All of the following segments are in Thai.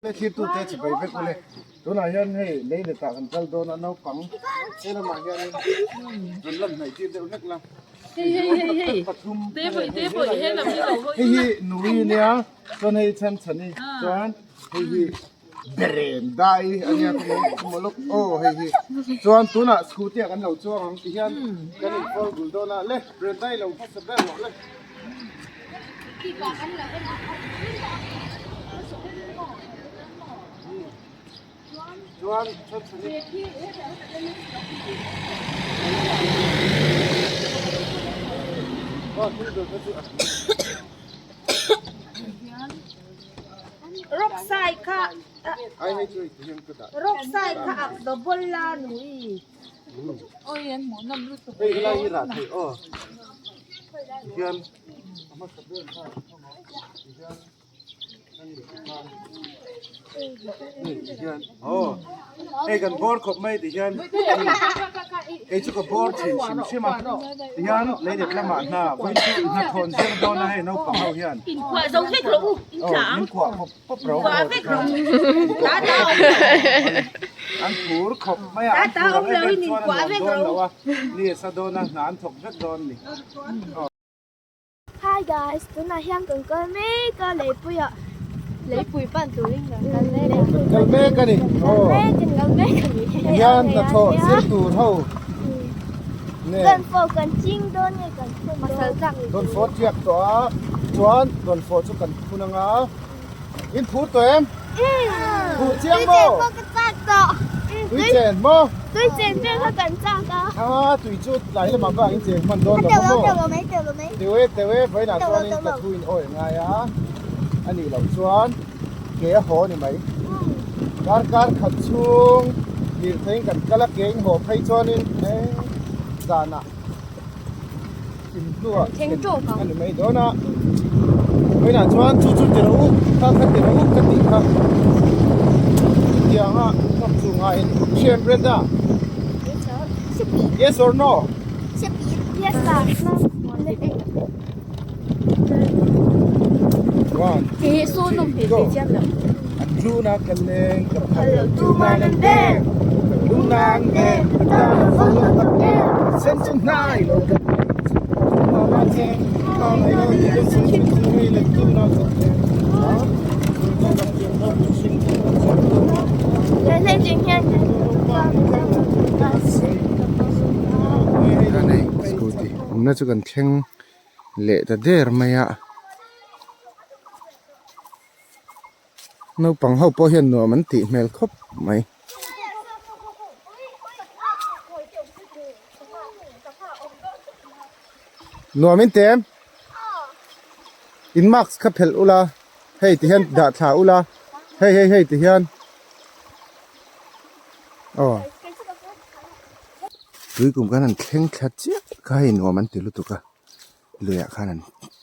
le thi tu te chi bai be ko le to na hian hei nei le ta kan kal do na no pang se na ma hian in lam nei ti de nak lam hey tế bội hết làm cái đầu thôi hi nui nia to nei chan chani chuan hi beren dai ania ko mo lok o hei chuan tu na scooty kan lo chuang ang ti hian kan in for gul do na le beren dai lo fa sa ba lo le Juan, chan chani rốc sai ka ai hay chơi thì cái đó rốc sai ka ap double la nui ôi em muốn nằm lúc đây cái này là thì hiền mà sắp đến hiền hey kan board khop mai thì hiền hey chú cái board chim mà hiền lấy được làm mà na với chú na thôn xem đó na hay nấu phẳng hiền quả giống hết rồi những quả hộp rau quả hết rồi đã đâu anh phur khop mai anh phur ang ấy bên chuan anh don đâu à lia sa don na anh thọc rất don nè Hi guys, tối nay Hiang cần có mấy cái lấy bùi bạn tuổi rồi, cần lấy cái mẹ cái này mấy cần có mấy cái gì? hiền ta thọ xếp tủ thâu nè Cần phô cần chinh đôn này cần phô mà sợ rằng đồn phốt chiếc đó chuan đồn phốt cho cần phun ang á in phút tụi em phút chiếc mô cái tạc đó, tụi chèn mô tôi chèn cho nó cần tạc đó. tụi chút lại mà có anh chèn mình đồn Tiêu đâu rồi mấy, tiêu ấy với nào chuan in cái thui ôi ngay á anh đi lòng chuan kế hồ này mấy car khát xuống đi thấy cần cái lá kế hồ thấy chuan in ấy già nè kim lúa anh mấy đó nè với nào chuan chút tiền đâu ta khát tiền đâu khát tiền ha tiếng ha ngọc xuống ngay xem Brenda yes or no Yes sir. one cái số nông thì chắc là anh lu na cần lên gặp Hello to man and then. lu na nghe ta phong tập nghe sen chân nai lo gặp mà mà che mà mày lo đi cái sen chân nai lên tu na tập nghe đó Lên lên chuyện nha. cái này scooty hôm nay chỉ cần khen lệ ta để mày ạ nấu bằng hậu po hiền nọ mình tỉ mèo khóc mày nọ mình tem in max khắp hết ula hey tỉ hiền đã thả ula hey tỉ hiền cuối cùng cái này khen khát chứ cái nọ mình tỉ lúc tụ cả lười cái này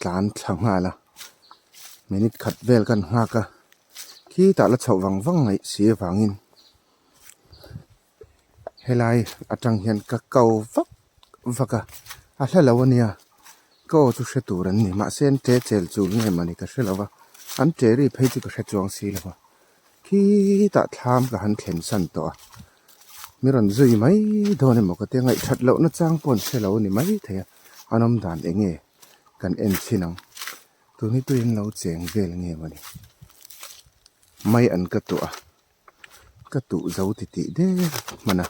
tán chẳng hà là mình khát vel kan ha cả khi ta là chậu vàng vắng này xía vàng in hay lại ở trong hiện các cầu vấp cả là lâu nia câu tu sẽ tủ rắn nè mà sen chế chế chủ này mà này cái sẽ lâu anh chế đi phải chỉ có sẽ chuang xí là khi ta tham cả hắn khen sẵn to mi rắn duy mấy thôi này một cái tiếng ngày thật lâu nó trang buồn sẽ lâu này mấy thế anh ông đàn để nghe cần em xin ông tôi lâu chèn về là nghe mà này may ăn cái tụ dấu thì đấy mà nè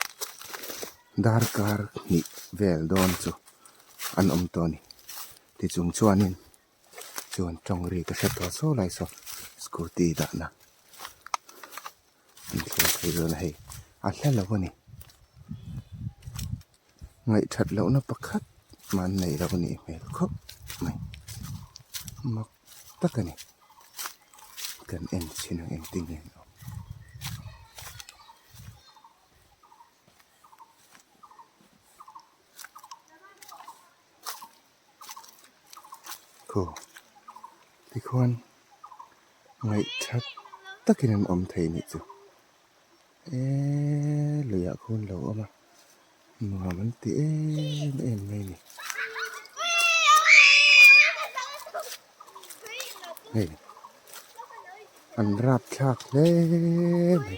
dar car ni vel don chu an toni thì chúng chuan in chuan trong ri cái set số lại so scooty đã nè thì rồi này là lâu nè ngày thật lâu nó bắt khát mà này lâu nè mày khóc mày mặc tất cả này cần em xin em tin em cô thì khoan ngày thật tất cả em thấy nị chứ lười khôn lâu mà mình tí em ngay nè này อันราบชากเลย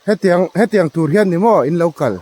เฮ็ดเตียงตูเรียนนี่มั้งอินโลคัล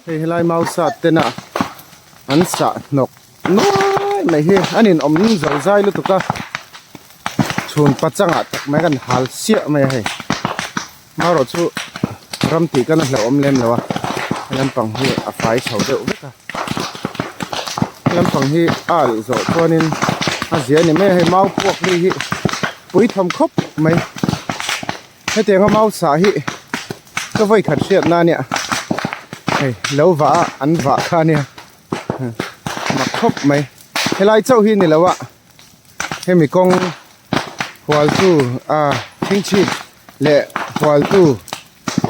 เฮ้ยไล่เมาสัตว์เต็น่ะอันสะนกน้อยไม่เฮ้อันนี้อมนิ่งใจใจลุตุกะชวนปัจจังอ่ะตักไม่กันหัลเสียไม่เฮ้มารถชูรำตีกันแล้วอมเล่นแล้ววะลำปังฮีอาไฟเฉาเดือดกะลำปังฮีอ่ะโจ้ตัวนี้อาเสียนี่ไม่ให้เมาพวกนี้ฮีปุ๋ยทำครบไหมให้เตียงเขาเมาสาฮีก็ไว้ขัดเสียหน้าเนี่ยเฮ้ยแล้วว่าอันว่าข้าเนี่ยมาครบไหมให้ไล่เจ้าหินนี่แล้ววะให้มีกองหัวตู้ทิ้งชีพและหัวตู้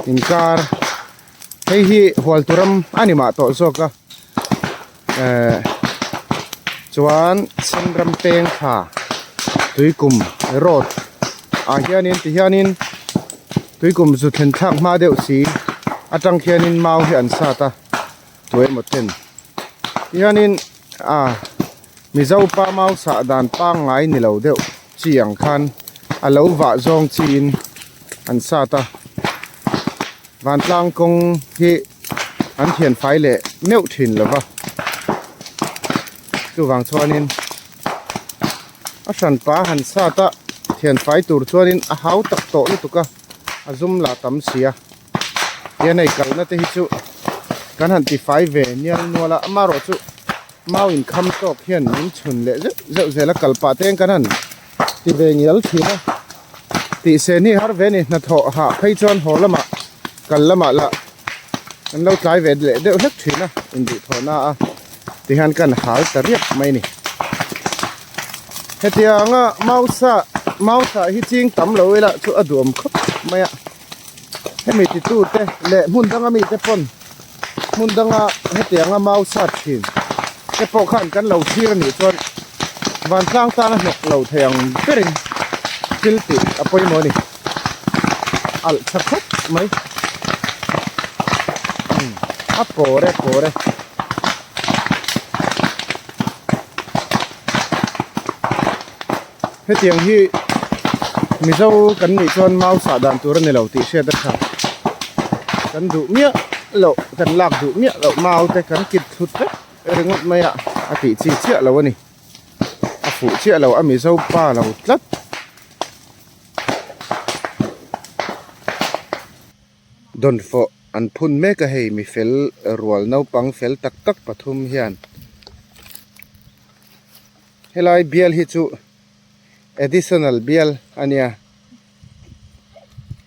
อินการให้ฮีหัวตู้รำอันนี้มาต่อสู้ก็จวนเส้นรำเตียงขาตุยกุมรถเฮียนินที่เฮียนินตุยกุมสุดเห็นทางมาเดียวสีอาจังเฮียนินเมาเฮียนซาตาตัวหมดเต็นเฮียนินมีเจ้าป้าเมาสะดานป้างไงนี่เราเดียวเจียงคันเราว่าจงจีนอันซาตาวันกลางกงที่อันเทียนไฟเละเนื้อถิ่นหรือวะตัววางชวนินฉันป้าหันซาตาเทียนไฟตัวชวนินหาวตักโตนี่ตุกะซุ่มลาตำเสียเดี๋ยวในกันนั่นที่จุกันหันตีไฟเวเนียนนัวละมารอจุมาอินคำตอกเฮียนมินชุนเละเจ้าละกัลปาเตงกันหันตีเวเนียลทีนะตีเซนี่ฮาร์เวนี่นัทหะให้จวนหัวละมากันละมาละนั่นเราใจเวเละเดี๋ยวนักทีนะอินดีทอน่าตีหันกันหาแต่เรียบไม่นี่เฮียงเมาซาฮิจิงตำเลยละชุดอดมครบไม่อะให้มีติดตู้เตะเละมุนดังมีเตะปนมุนดังให้เตียงเมาซาถิ่นแค่พอขันกันเราเชื่อหนีจนวันสร้างตาหนกเราแทงเปริงกิลติอภัยโมนี่อัลสักครบไหมโกเรให้เตียงที่มีเจ้ากันนี่จนเมาสาดานตัวนั้นในเหล่าตีเสียดครับกันดุเมียเหล่ากันลากดุเมียเหล่าเมาแต่กันกิดสุดเลยเรื่องไม่อะติจีเชี่ยเราวะนี่ฝูเชี่ยเรามีเจ้าป้าเราลัดดนฟออันพุ่นเมกะให้มีเฟลรัวน้าปังเฟลตักปฐุมเฮียนเฮลัยเบียลฮิจูadditional bill ania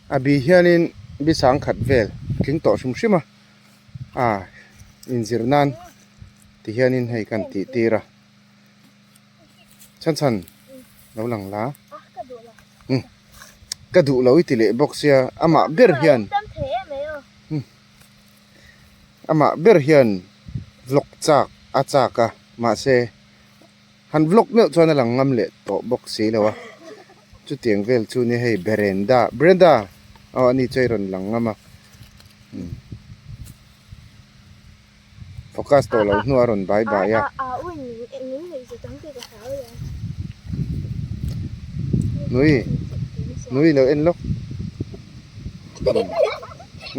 abi hianin bisang khat vel tling to sum shima injirnan ti hianin hei kan ti tira chan lo lang la ka du lo itile boxia ama ber hian ama ber hian vlog chak achaka ma se han vlog me chona lang ngam le to box si lawa chu tiang vel chu ni hei brenda ani chairon lang ngama focus to lo nu aron bye ya nui lo en lok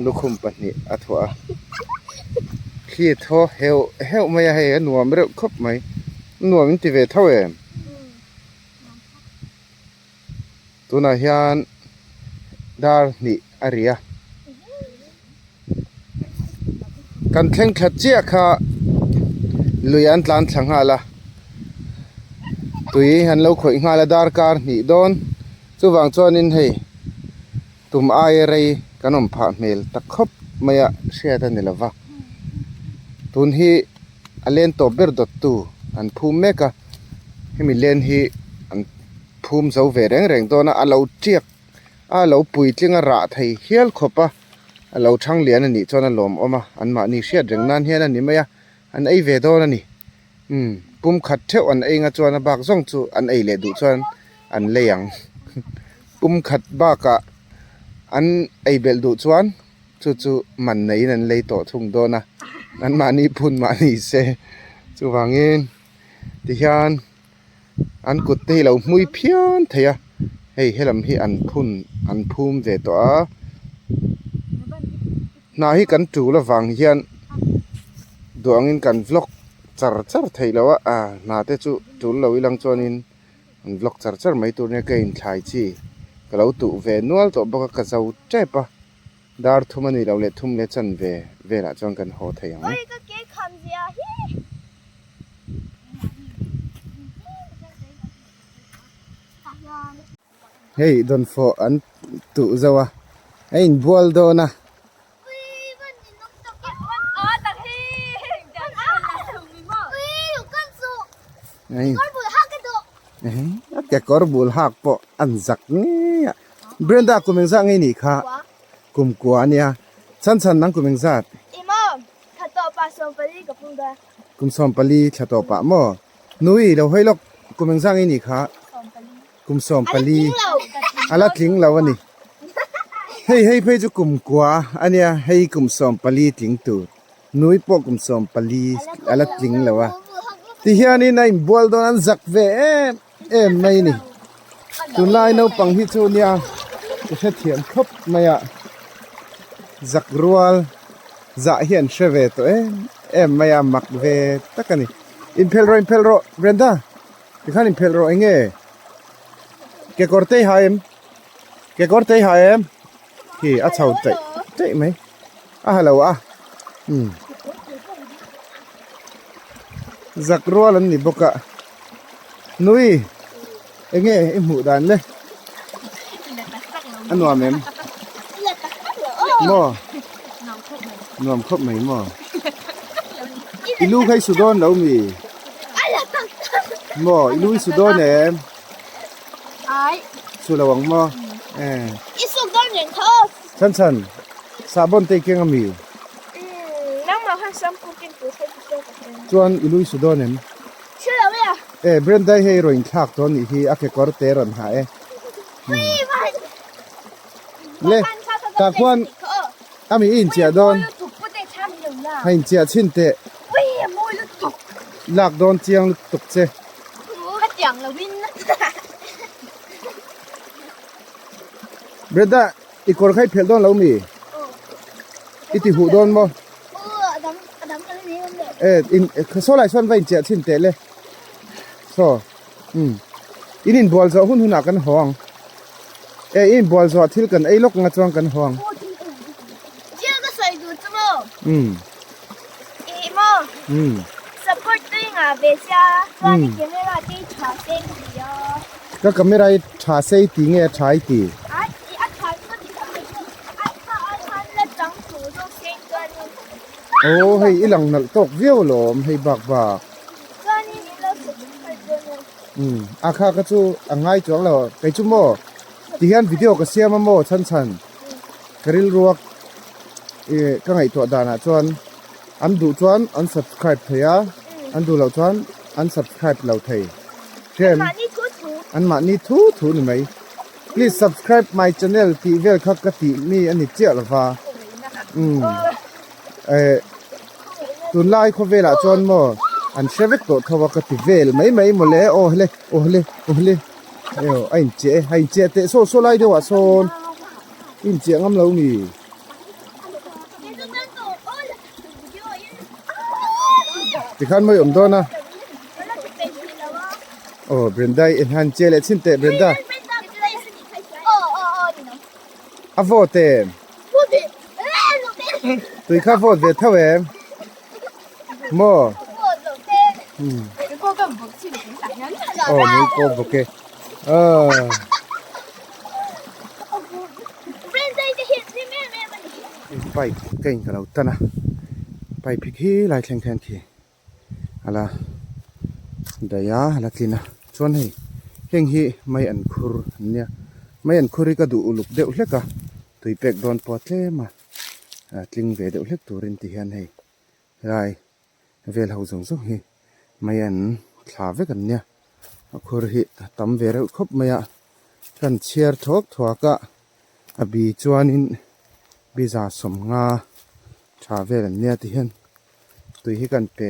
lu khum pa ni athwa khi tho heu mai hei nuam re khop mai nuam ti ve thaw em tuna hian dar ni aria kan thleng khat chia kha luyan tlan thlang hala tui han lo khoi nga la dar kar ni don chuwang chuanin hei tum ai rei kanom pha mel takhop maya sia ta ni lawa tun hi alen to ber dot tu an phum meka ให้มีเล่นฮีอันภูมิเสาเวแรงตัวนะเราเจียกเราปุ๋ยจึงระไทยเฮียลขบปะเราช่างเลี้ยนนี่จนลมออกมาอันมานี่เสียดเรื่องนั้นเฮียนั่นนี่ไหมอะอันไอเวโดนั่นนี่ปุ่มขัดเทวอันไองาจวนบากซ่องจูอันไอเลดูจวนอันเลียงปุ่มขัดบากะอันไอเบลดูจวนจู่มันไหนนั่นเลยต่อทุ่งโดนะนั้นมานี่พุ่นมานี่เซจู่วางเงินที่ฮันอันกุดที่เรามุยเพี้ยนเทียเฮ้ยให้ลำที่อันพุ่นอันพุ่มเวตัวนาฮิกันจูละวางเฮียนดวงอินกันวล็อกจัดไทยแล้วนาเตจูเราอีหลังจวนินวล็อกจัดไม่ตัวเนี่ยก็อินชายจีก็เราตู่เวนัวตัวบอกก็จะเอาใจปะดาร์ทุมันนี่เราเล็ดทุ่มเล็ดจันเวละจวนกันหัวไทยยังไง 这个给看着呀，嘿。เฮ้ยโดนฝนตู่จะวะไอ้บัวโดนะไอ้แกกอร์บุลหักปออันจักเนี่ยเบรนดาคุมเองซะไงนี่ค่ะคุมกัวเนี่ยฉันนั่งคุมเองซะคุมซอมปลีชะตอปะมอนุยเราให้ลอกคุมเองซะไงนี่ค่ะคุมซอมปลีอะไรทิ้งเราวันนี้ให้เพื่อจะคุมกัวอันเนี้ยให้คุมซอมปลีทิ้งตัวนุยปอคุมซอมปลีอะไรทิ้งเราวะที่เฮียนี่นายบัวโดนจักเวไม่นี่ตุนไล่นปังฮิจูเนี่ยจะเทียมครบไม่อะจักรัวจะเห็นเชเวตัวไม่อะมักเวตักนี่อินเพลโรเบรนด้าที่ข้าอินเพลโรเองแกกอร์เตย์หายที่อาชาวใจไหมฮัลโหลจักรัวลันนี่บกะนุยเองไอ้หมูดันเลยอันว่าแม่หม้อนวมครบไหมหม้ออีลูกให้สุดอนแล้วมีหม้ออีลูกสุดอนเนี่ยสุดระวังหม้อ一送到人头。ฉันสาบอนเตะเก่งมี那么换香菇跟韭菜不做的。จวนอีลูกสุดอนเนี่ย吃了没有？เบรนได้ให้รอยทักตอนนี้ที่อาเกกอร์เตอร์รันหายเล่ตาควันอามีอินเจียดอนให้อินเจียชินเตะหลักโดนเจียงตกเจเบรนได้อีกคนให้เพลดอนแล้วมีอีติหูโดนบ่อินโซไลซ์วันไว้อินเจียชินเตะเลยอินบอลจะหุ่นนักกันห้องอินบอลจะทิลกันลกงัดจวงกันห้อง这个水煮怎么？么？support 对啊，别下，说你前面那地茶先比哦。ก็ไม่ได้ชาเซตีเงี้ยชายตีโอ้ให้อีหลังนักตกเวียวหลอมให้บักอาคาก็จูอ่างไงจ้องเราไปจุ่มโม่ที่เห็นวิดีโอก็เสียมาโม่ชันกริลรัวก็ไงตัวดานะจวนอันดูจวนอัน subscribe เถียอันดูเราจวนอัน subscribe เราเถียเช่นอันมานี่ทูนี่ไหม please subscribe my channel ที่เวลคักกะตินี่อันนี้เจ้าละฟ้าตุนไล่เขาเวลาจวนโม่อันเชฟก็ทว่ากติเวลไม่หมดเลยโอ้เล่ไอ้เจ๊เตะโซไล่เดียวโซนอินเจ๊งำเรามีที่ขันไม่อมโดนนะโอ้เบรนด้าอินฮันเจเลชินเตะเบรนด้าอโวเตตุยข้าโวเวทเท่าไหร่โม่นี่ก็โอเคไปเก่งกับเราตั้งนะไปพิกฮีไล่แข่งทีอะไรเดี๋ยวอะไรทีนะจ chuan hei heng hi mai an khur nia mai an khuri ka du uluk deuh hleka tui pek don po tlema tling ve deuh hlek turin ti hian hei rai vel ho zong zong hi mai an thla ve kan nia a khur hi tam ve reuh khop maya kan chiar thok thuaka a bi chuanin biza som nga tha vel an nia ti hian tui hi kan pe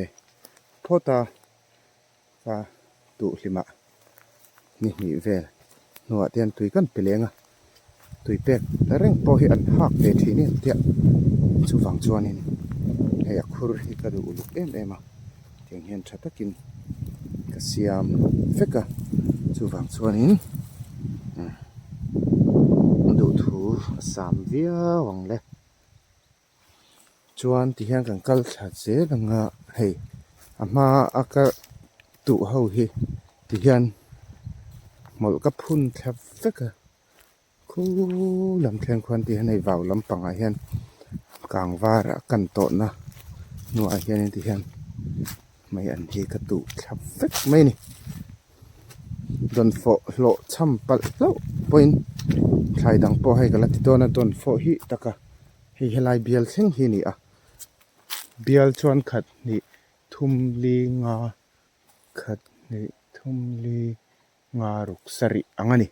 phota ka tu hlima ni mi vel nuwa tian tui kan pelenga tui pek la reng po hi an hak ve thi ni tia chu wang chuanin hei a khur hi ka du uluk em em a tiang hian tha takin ka siam veka chu wang chuanin du thu a sam via wang le chuan ti hian kan kal thla che langa hei a hma a ka tu ho hi ti hian mol ka phun thla veka khu lam thleng khuan ti hanei vaw lampanga hian kang var kan to na nu a hian ti hian mai an hi ka tu thla vek mai ni don fo lo cham pal lo point thlai dang po hai gala ti dona don fo hi taka hi helai bial thleng hi ni a bial chuan khat ni thum li nga khat ni thum li nga ruk sari angani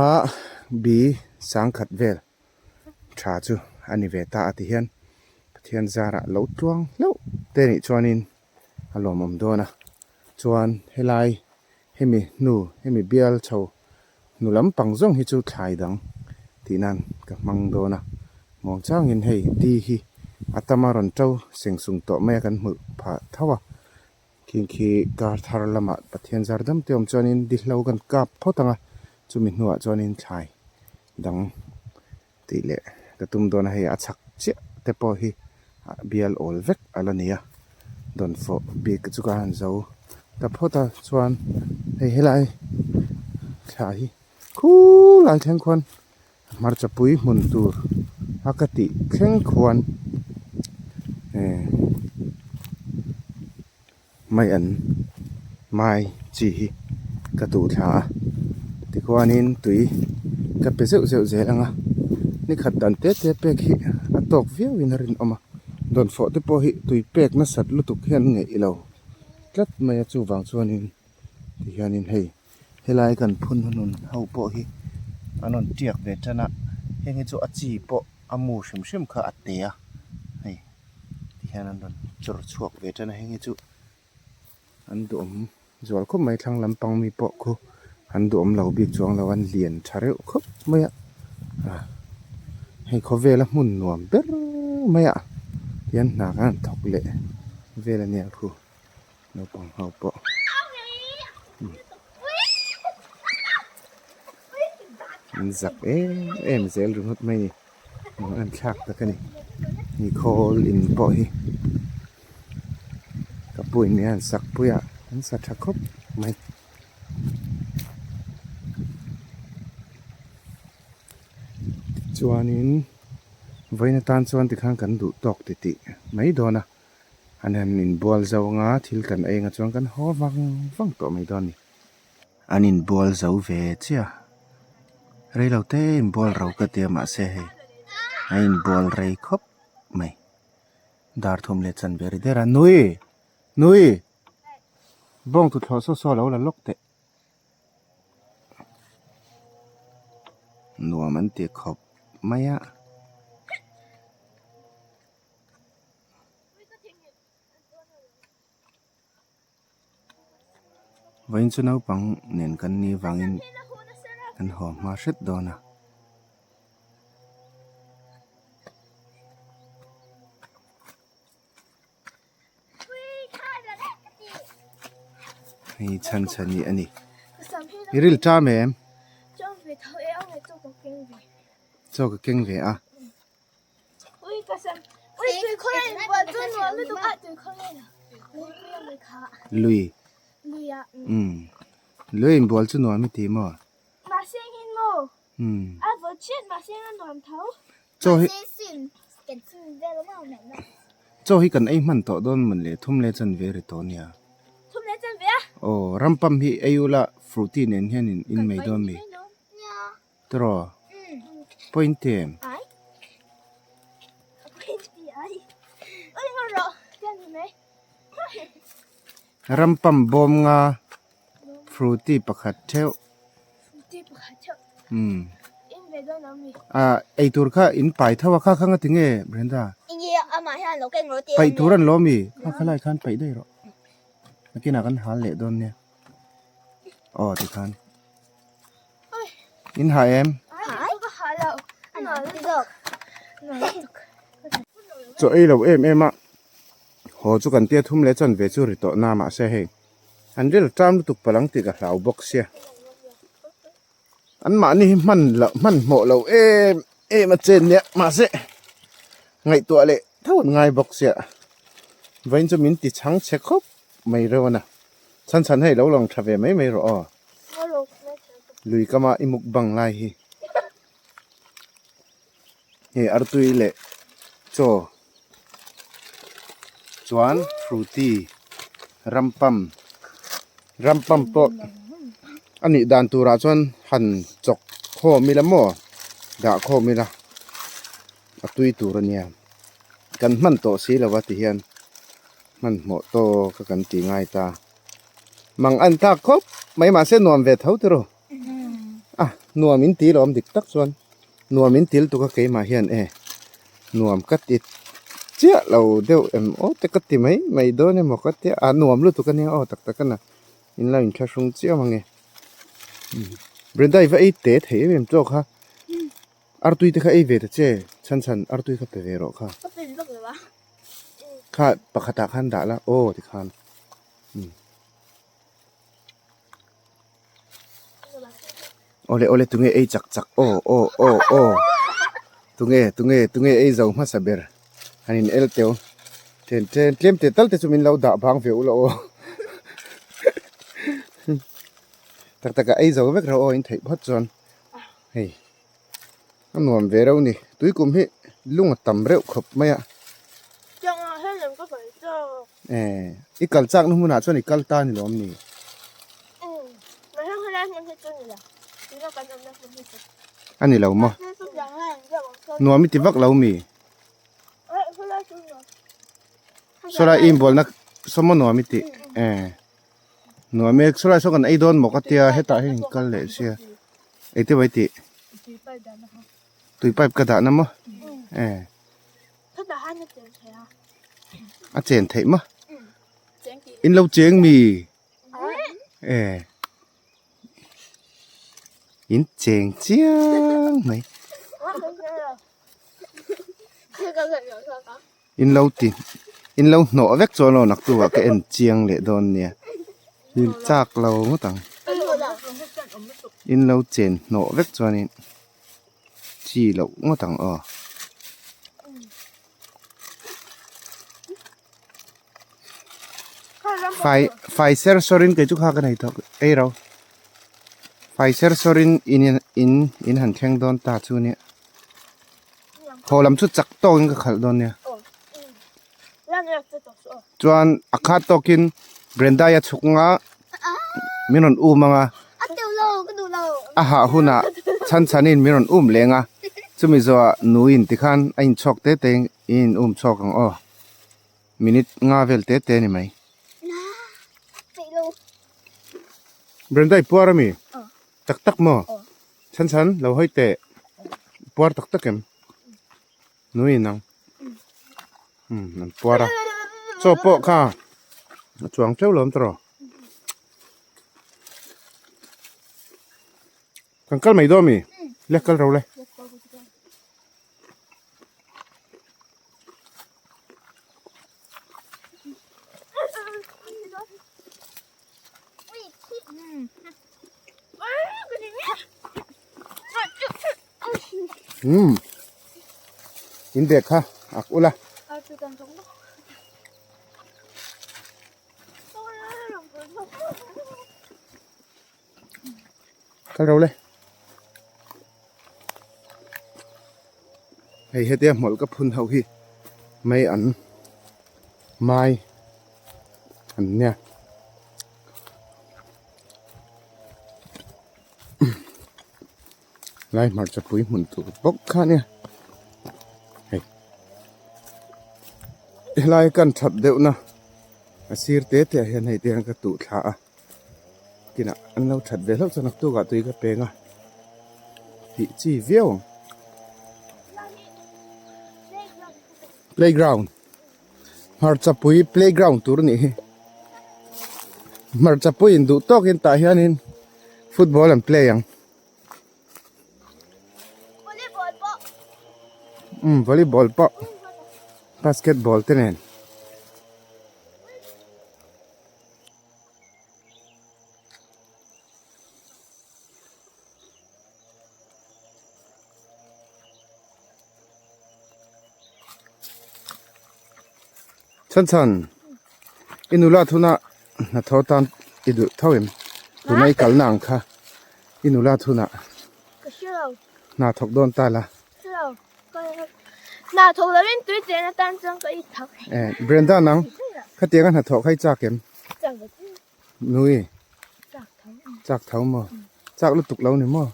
a bi sang khat vel tha chu ani ve ta ati hian pathian zara lo tuang lo te ni chuanin alom om dona chuan helai hemi nu hemi bial chho nu lam pang zong hi chu thlai dang tinan ka mang dona mong chang in hei ti hi atama ron tau seng sung to me kan mu pha thawa king khi gar thar lama pathian zar dam teom chuanin di hlo kan kap photanga chumi hnuwa chuanin thlai dang ti le ka tum dona hei a chak che te po hi bial ol vek alania don fo bi ka chu ka han zo ta phota chuan hei helai thla hi khu lai theng khon mar chapui mun tur akati thleng khwan mai an mai chi hi ka tu thla ti khwanin tui ka pe zeu zeu ze anga ni khat dan te te pek hi atok viau in rin oma don fo te po hi tui pek na sat lutuk hian nge ilo tlat mai chu wang chuanin ti hianin hei helai kan phun hunun ho po hi anon tiak ve tana hengi chu achi po amu hrim hrim kha ate a hei ti hian an don chur chuak ve tana hengi chu an dum zual khop mai thlang lampang mi po khu an dum lo bi chuang lo an lian thareu khop mai a hei kho vela mun nuam ber mai a hian na kan thok le vela ne khu no pang ho po giặc em zel rung hot mai ni an thak ta kani ni khol in po hi ka pui ni an sak puya an sa thakop mai chuanin voina tan chuan ti khang kan du tok ti ti mai dona anan in bol zawanga thil kan ainga chuan kan ho wang wang to mai don ni anin bol zo ve chia rei lo te in bol ro ka te ma se he ain bol rei khop mai dar thum le chan beri dera nui bong tu tho so lo la lok te nuam an te khop maya vain chu nau pang nen kan ni wangin kan ho ma hret dona hei chan chani ani iril ta mem trong về thôi em phải cho có kinh về cho ka keng ve a ui cái xem ui tôi không lên và tôi nói với tôi tôi không lên ui tôi mới khá lui lui à lui in bol chu no mi ti mo mà xem hin mô à vợ chết mà xem nó nằm thấu cho hi xin cái xin về nó mà mẹ nó cho hi kan ai man to don man le thum le chan ve ri to nia thum lên chân về โอ้รัมปัมฮีอายุละฟรุตตี้เนี่ยเห็นอินไม่โดนมี Nha. ตรอ พอยน์เต็ม Ai? Pinky ai? Ôi ngon rồi. Cái gì này? รัมปัมบอมงาฟรุตตี้ประคัดเทว Tiếp khá chậm. อืม Em về đâu nào mì? ไอตัวข้าอินไปถ้าว่าข้าข้างก็ถึงเบรนด้า Anh gì à mà hay là cái nổi tiếng. ไปทุรันล้อมีข้าข้าไล่ขันไปได้หรอเมื่อกี้นักกันหาเละโดนเนี่ยอ๋อที่ขันอินหาเอ็ม Hả? Có hả đâu. Anh nói được. Nói được. จะไอเราเอ็มอ่ะหอจุกันเตี้ยทุ่มเละจนเวจูริโตนามาเสียเหงอันเดียวจามตุกพลังติกับเราบ็อกเสียอันมานี่มันละมันเหมาะเรามาเจนเนี่ยมาเสียไงตัวเละเท่าไงบ็อกเสียวันจะมินติช่างเช็คครบไม่รู้นะฉันให้เราลองทำไม่รู้ Có luôn. ลุยก็มาอิมุกบังไลฮีเฮอาร์ตุยเล่โจจวนฟรุตี้รัมปัมโปอันนี้ดานตูราจวนหันจกโคมิละโมด่าโคมิละอาตุยตูรเนี่ยกันมันโตสีละวัติเฮียนมันโมโตก็กันตีง่ายตามังอันตาครบไม่มาเส้นนวมเวทเท่าตัว นัวมินตีลอมดิกตักส่วนนัวมินตีลตุกะเกยมาเฮียนนัวมกัดติดเจ้าเราเดี๋ยวโอ้แต่กัดติไม่โดนเนี่ยหมอกัดเจ้านัวมรู้ตุกันเนี่ยตักกันนะอินเราอินแค่ชงเจ้ามังไงเบรนได้ว่าไอ้เตะเทเป็นโจ๊กค่ะอาร์ตุยที่ข้าไอ้เวทเจ้ฉันอาร์ตุยข้าไปเวรอค่ะ Có tin được rồi ba. ข้าปะขตาขันด่าละโอ้ที่ขันโอเลตุงไอ้จักโอ้ตุงไอ้เจ้ามาสับเบอร์อันนี้เอลเตียวเทียมเตตัลเตจุมินเราด่าบางเฟียวละโอ้แต่ก็ไอ้เจ้าเวกเราโอ้อินไทยพัดจวนเฮ้ยอันนวมเวเรานี่ตุยกุมฮิลุงต่ำเร็วขบไหมอ่ะ Chẳng là hết lần có phải cho. อีกัลจากนู่นน่ะชวนอีกัลตานี่ล้อมนี่ Ừ. Mà không hay làm hết cho này là. Chỉ là cần làm ra không hết. อันนี้เรามั้ง Thế tôi chẳng làm cho bọn con. นัวมิติวักเรามี Ê, không làm chung rồi. สุราอิมบอลนักสมนัวมิตินัวเมกสุราสกันไอ้โดนหมกเตียให้ตาให้กัลเลยเสียไอ้ที่ไว้ติ Chỉ phải đàn nó. ตุยไปกระดาษน้ำมั้ง Thế là hai mươi tiền thẻ à? อาเจนเทมั้ง Chén kia. อินเราเจียงมีอินเจียงเจียงไหม Quá không nghe rồi. Thế có thể hiểu sao không? อินเราติอินเราหนอเวกจวนเราหนักตัวก็เอ็นเจียงเลยโดนเนี่ยอินจากเราเมื่อตัง Cái lừa đảo. อินเราเจนหนอเวกจวนนี่จีเราเมื่อตังไฟเซอร์ซอรินเกิดจุกหากันไหนทักเราไฟเซอร์ซอรินอินหันแทงโดนตาชูเนี่ยพอลำชุดจักโตกันก็ขัดโดนเนี่ย Làm được cho tổ số. จวนอาคาโตกินเบรนด้ายาชุกงะมินนอูมังอ่ะ À tiêu lâu, cái đồ lâu. อาหาหุน่ะฉันอินมินนเลงอ่ะจะมีจัวนูอินติขันอินชอกเตเตงอินชอกกังมินิทงาเวลเตเตนี่ไหม Bị luôn. เบรนด้าปัวร์มีตักมั้งฉันเราให้เตะปัวร์ตักเอ็มนูอินนังนั่นปัวร์โซโปค่ะจวงเจ้าหลอมตรอกันกัลไม่ดูมีเล็กกัลเราเลย อินเด็กค่ะอักอุละ À từ tầm giống đó. Ôi, lòng cười không. กัลเราเลยให้เฮ็ดเดียหมดกับพุ่นเท่าที่ไม่อันเนี่ย ไล่มาจะปุยหมุนตัวปกข้าเนี่ยเฮ้ยไล่กันทัดเดียวนะสีร์เตะเตะเห็นให้เตียงกระตุกขากินอ่ะอันเราทัดเวลเราจะนักตัวกับตัวก็เป็นอ่ะที่จีเวียว playground มาจะปุย playground ตัวนี้มาจะปุยดูโต๊ะกินตาเฮียนินฟุตบอลและ play ยัง volleyball ปะ volleyball ปะ basketball เท่านั้นฉันอินุลาทุนะนัทอตันอิดุเท่าเอ็มทุนะอีกัลนังค่ะอินุลาทุนะ ก็เชื่อ นาทกโดนตายละ เชื่อก็น่าถูกแล้วเล่นตัวเจนตันจังก็อีกทัก เบรนด้านังข้าเตียงกันหัดทอกให้จากเอ็ม จังก็ที่ นุ้ย จากทั้ง จากเท้าหมอจากลูกตุกเราเนี่ยหมอ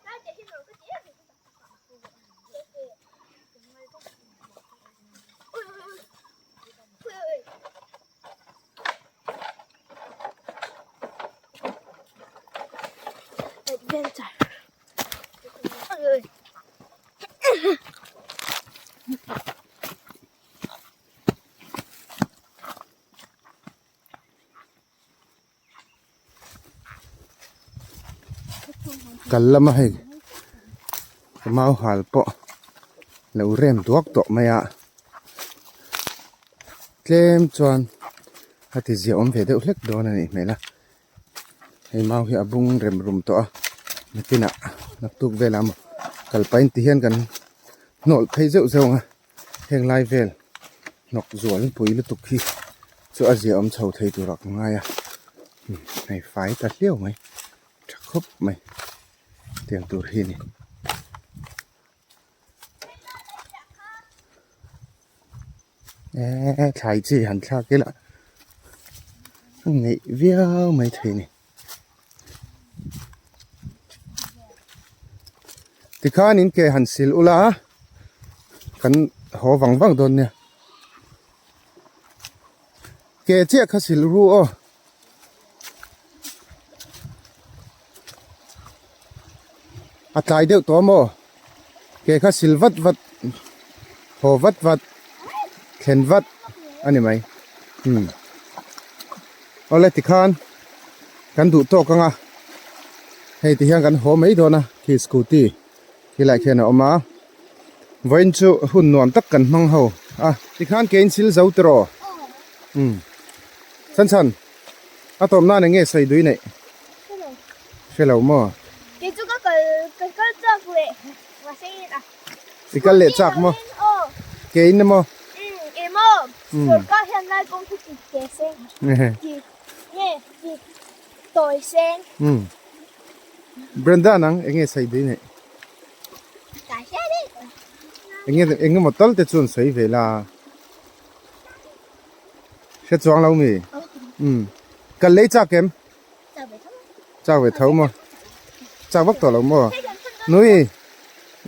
น่าจะที่เราก็เจ๊เดินจ่าย กันละมาให้มาเอาหาลปะแล้วเริ่มตัวตกมาอ่ะเต็มจวนฮัติเสียอมเวเดอุเล็กโดนนี่ไม่ละให้มาเอาอาบุงเริ่มรุมตัวนักตินะนักตุกเวลามกัลไปน์ที่เห็นกันโนลไทยเจ้าเจ้าอ่ะเฮงไลเวลนกจวนปุยลุตุกขี้จะอาเสียอมเช่าไทยตัวรักง่ายอ่ะให้ไฟตัดเลี้ยวไหมจะครบไหมเตียงตัวที่นี่ใช่จีหันชากี่ละไงเวียวไม่ทีนี่ที่ข้านินเกหันสิลอุลากันหัววังโดนเนี่ยเกเจ้าข้าสิลรู้อ๋ออัตายเดียวตัวโมเกข้าสิลวัดหัววัดเข็นวัดอันนี้ไหมเอาเลยติคานกันดูโตกันอ่ะให้ที่ยังกันหัวไม่โดนนะขี่สกูตี้ที่ไหลเขียนออกมาวันจูหุ่นนวลตักกันมังเฮาติคานเกณฑ์สิลเจ้าตรอสั้นอะตอมหน้าเนี่ยใส่ด้วยเนี่ยใช่แล้วมั้งเดี๋ยวก็จักเลยว่าใช่อ่ะ สิกันเละจักมั้งเกณฑ์นะมั้งเอ็มส่วนก็เห็นได้กงทุกทีเกเซ็งเนี่ยตัวเซ็งเบรนด้านังเอ็งใส่ด้วยเนี่ยกาเช่ดิเอ็งมาตั้งแต่ชวนใส่เวลาเช็ดจวงเรามีกันเลยจักเอ็มจักเวทเท่ามั้งจักวักตัวเรามั้งนุ้ย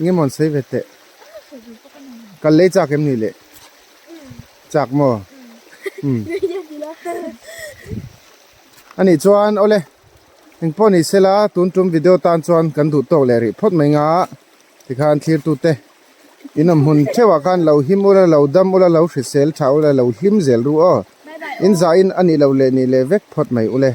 เงี้ยมันใส่เวทเตะกันเลยจักเอ็มนี่แหละจากมั้งอันนี้จวนเอาเลยยังพอนี่เสร็จแล้วตุนจุ่มวิดีโอตานจวนกันดูโตเลยพอดไม่งาที่การคลียร์ตุเตอินหุ่นเชื่อว่าการเราหิมอุระเราดำอุระเราเสียเซลชาวอุระเราหิมเซลรู้อ๋ออินใจอินอันนี้เราเลยนี่เลยเวกพอดไม่อุเลย